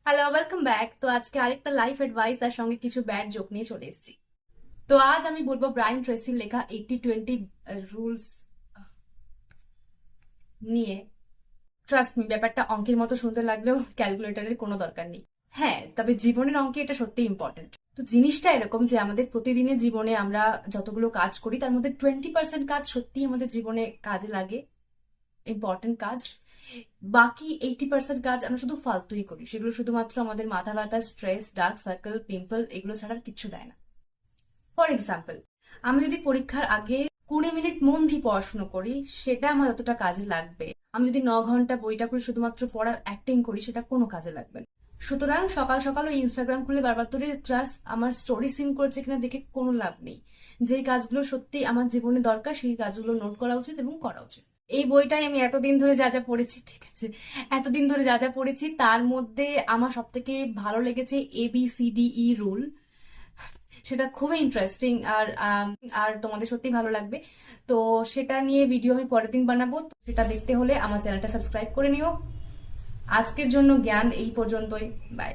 Hello, welcome back. তো আজকে আরেকটা লাইফ অ্যাডভাইস আর সঙ্গে কিছু ব্যাড জোক নিয়ে চলে এসেছি। তো আজ আমি বলবো ব্রায়ান ট্রেসির লেখা 80-20 রুলস নিয়ে। ট্রাস্ট মি, ব্যাপারটা অঙ্কের মতো শুনতে লাগলেও ক্যালকুলেটরের কোনো দরকার নেই। হ্যাঁ, তবে জীবনের অঙ্কে এটা সত্যি ইম্পর্টেন্ট। তো জিনিসটা এরকম যে আমাদের প্রতিদিনের জীবনে আমরা যতগুলো কাজ করি তার মধ্যে 20% কাজ সত্যি আমাদের জীবনে কাজে লাগে, ইম্পর্টেন্ট কাজ। বাকি 80% কাজ আমরা শুধু ফালতুই করি, সেগুলো শুধুমাত্র আমাদের মাথা ব্যথা, স্ট্রেস, ডার্ক সার্কেল, পিম্পল এগুলো ছাড়া আর কিচ্ছু দেয় না। ফর এক্সাম্পল, আমি যদি পরীক্ষার আগে 20 মিনিট মন দিয়ে পড়াশুনো করি, সেটা আমার যতটা কাজে লাগবে আমি যদি 9 ঘন্টা বইটা করে শুধুমাত্র পড়ার অ্যাক্টিং করি, সেটা কোনো কাজে লাগবে না। সুতরাং সকাল সকাল ওই ইনস্টাগ্রাম খুলে বারবার ধরে জাস্ট আমার স্টোরি সিন করছে কিনা দেখে কোনো লাভ নেই। যেই কাজগুলো সত্যি আমার জীবনে দরকার সেই কাজগুলো নোট করা উচিত এবং করা উচিত। এই বইটাই আমি এতদিন ধরে যা যা পড়েছি, ঠিক আছে, এতদিন ধরে যা যা পড়েছি তার মধ্যে আমার সব থেকে ভালো লেগেছে ABCDE রুল। সেটা খুবই ইন্টারেস্টিং আর আর তোমাদের সত্যি ভালো লাগবে। তো সেটা নিয়ে ভিডিও আমি পরের দিন বানাবো, তো সেটা দেখতে হলে আমার চ্যানেলটা সাবস্ক্রাইব করে নিও। আজকের জন্য জ্ঞান এই পর্যন্তই। বাই।